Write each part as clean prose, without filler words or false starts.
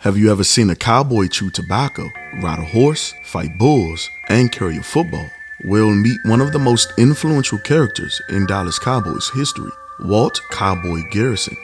Have you ever seen a cowboy chew tobacco, ride a horse, fight bulls, and carry a football? We'll meet one of the most influential characters in Dallas Cowboys history, Walt "Cowboy" Garrison.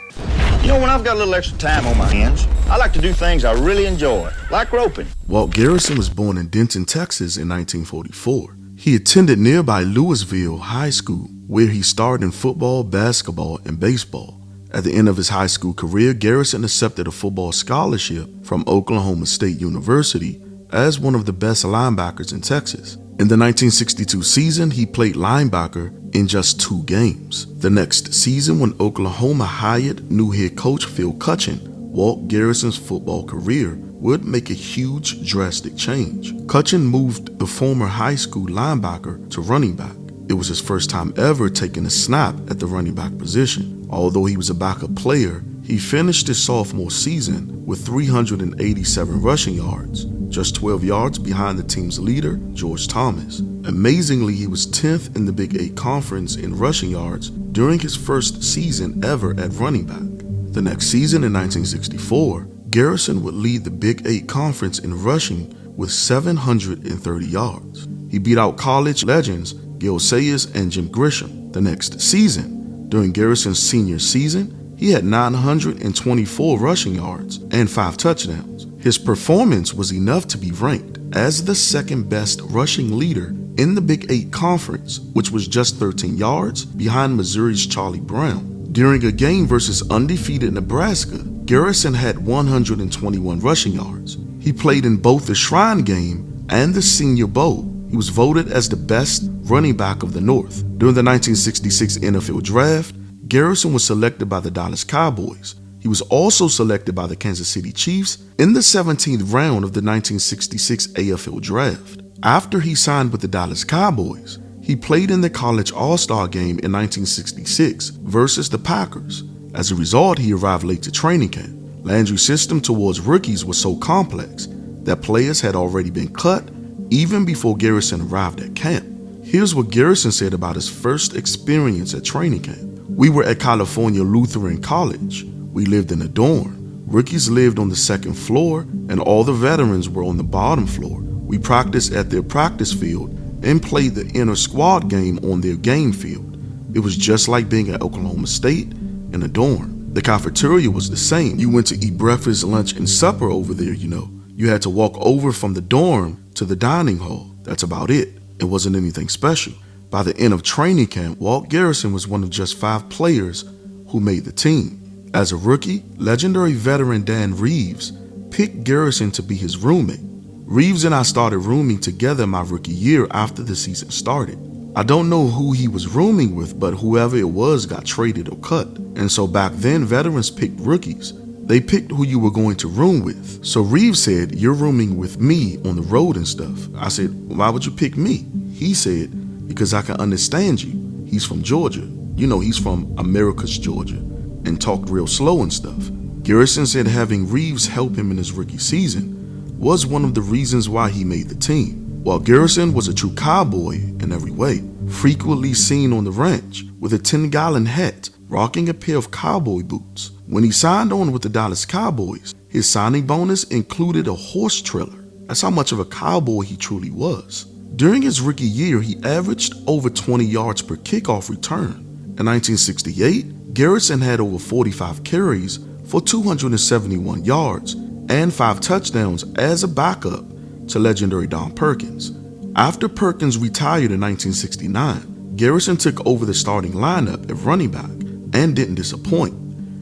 You know, when I've got a little extra time on my hands, I like to do things I really enjoy, like roping. Walt Garrison was born in Denton, Texas in 1944. He attended nearby Louisville High School, where he starred in football, basketball, and baseball. At the end of his high school career, Garrison accepted a football scholarship from Oklahoma State University as one of the best linebackers in Texas. In the 1962 season, he played linebacker in just 2 games. The next season, when Oklahoma hired new head coach Phil Cutchin, Walt Garrison's football career would make a huge, drastic change. Cutchin moved the former high school linebacker to running back. It was his first time ever taking a snap at the running back position. Although he was a backup player, he finished his sophomore season with 387 rushing yards, just 12 yards behind the team's leader, George Thomas. Amazingly, he was 10th in the Big 8 Conference in rushing yards during his first season ever at running back. The next season, in 1964, Garrison would lead the Big 8 Conference in rushing with 730 yards. He beat out college legends Gil Sayers and Jim Grisham. The next season, during Garrison's senior season, he had 924 rushing yards and 5 touchdowns. His performance was enough to be ranked as the second best rushing leader in the Big 8 Conference, which was just 13 yards behind Missouri's Charlie Brown. During a game versus undefeated Nebraska, Garrison had 121 rushing yards. He played in both the Shrine Game and the Senior Bowl. He was voted as the best running back of the North. During the 1966 NFL Draft, Garrison was selected by the Dallas Cowboys. He was also selected by the Kansas City Chiefs in the 17th round of the 1966 AFL Draft. After he signed with the Dallas Cowboys, he played in the College All-Star Game in 1966 versus the Packers. As a result, he arrived late to training camp. Landry's system towards rookies was so complex that players had already been cut even before Garrison arrived at camp. Here's what Garrison said about his first experience at training camp. "We were at California Lutheran College. We lived in a dorm. Rookies lived on the second floor and all the veterans were on the bottom floor. We practiced at their practice field and played the inner squad game on their game field. It was just like being at Oklahoma State in a dorm. The cafeteria was the same. You went to eat breakfast, lunch, and supper over there, you know. You had to walk over from the dorm to the dining hall. That's about it. It wasn't anything special." By the end of training camp, Walt Garrison was one of just 5 players who made the team. As a rookie, legendary veteran Dan Reeves picked Garrison to be his roommate. Reeves and I started rooming together my rookie year after the season started. I don't know who he was rooming with, but whoever it was got traded or cut. And so back then, veterans picked rookies. They picked who you were going to room with. So Reeves said, "You're rooming with me on the road and stuff." I said, "Why would you pick me?" He said, "Because I can understand you. He's from Georgia. You know, he's from America's Georgia," and talked real slow and stuff. Garrison said having Reeves help him in his rookie season was one of the reasons why he made the team. While Garrison was a true cowboy in every way, frequently seen on the ranch with a 10-gallon hat, rocking a pair of cowboy boots. When he signed on with the Dallas Cowboys, his signing bonus included a horse trailer. That's how much of a cowboy he truly was. During his rookie year, he averaged over 20 yards per kickoff return. In 1968, Garrison had over 45 carries for 271 yards and 5 touchdowns as a backup to legendary Don Perkins. After Perkins retired in 1969, Garrison took over the starting lineup at running back and didn't disappoint.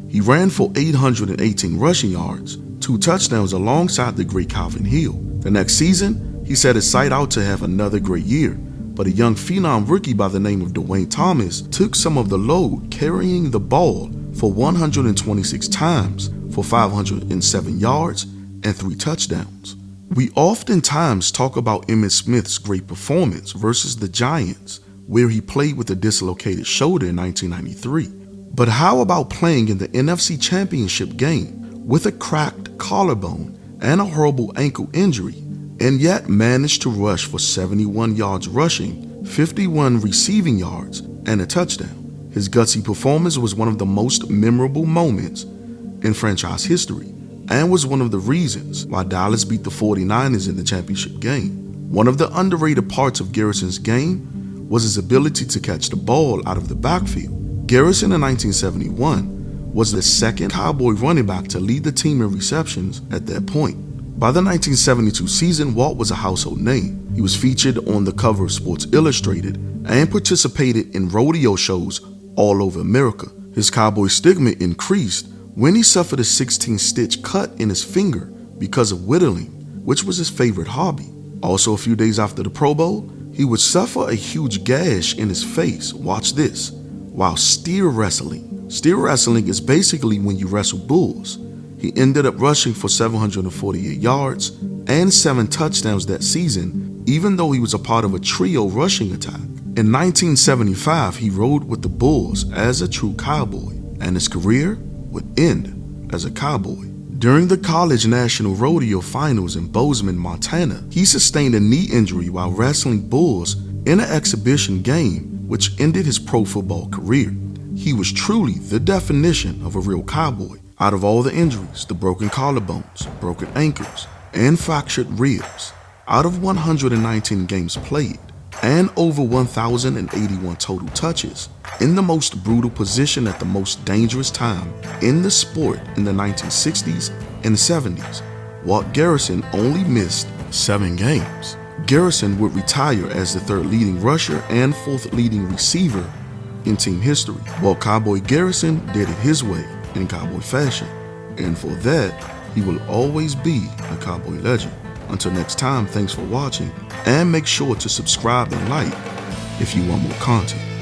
He ran for 818 rushing yards, 2 touchdowns alongside the great Calvin Hill. The next season, he set his sight out to have another great year, but a young phenom rookie by the name of Dwayne Thomas took some of the load, carrying the ball for 126 times for 507 yards and 3 touchdowns. We oftentimes talk about Emmitt Smith's great performance versus the Giants, where he played with a dislocated shoulder in 1993. But how about playing in the NFC Championship game with a cracked collarbone and a horrible ankle injury, and yet managed to rush for 71 yards rushing, 51 receiving yards, and a touchdown? His gutsy performance was one of the most memorable moments in franchise history, and was one of the reasons why Dallas beat the 49ers in the championship game. One of the underrated parts of Garrison's game was his ability to catch the ball out of the backfield. Garrison in 1971 was the second Cowboy running back to lead the team in receptions at that point. By the 1972 season, Walt was a household name. He was featured on the cover of Sports Illustrated and participated in rodeo shows all over America. His cowboy stigma increased when he suffered a 16-stitch cut in his finger because of whittling, which was his favorite hobby. Also, a few days after the Pro Bowl, he would suffer a huge gash in his face, watch this, while steer wrestling. Steer wrestling is basically when you wrestle bulls. He ended up rushing for 748 yards and 7 touchdowns that season, even though he was a part of a trio rushing attack. In 1975, he rode with the Bulls as a true cowboy, and his career would end as a cowboy. During the College National Rodeo Finals in Bozeman, Montana, he sustained a knee injury while wrestling bulls in an exhibition game, which ended his pro football career. He was truly the definition of a real cowboy. Out of all the injuries, the broken collarbones, broken ankles, and fractured ribs, out of 119 games played, and over 1,081 total touches, in the most brutal position at the most dangerous time in the sport in the 1960s and 70s, Walt Garrison only missed 7 games. Garrison would retire as the 3rd leading rusher and 4th leading receiver in team history, while Cowboy Garrison did it his way in cowboy fashion, and for that, he will always be a cowboy legend. Until next time, thanks for watching, and make sure to subscribe and like if you want more content.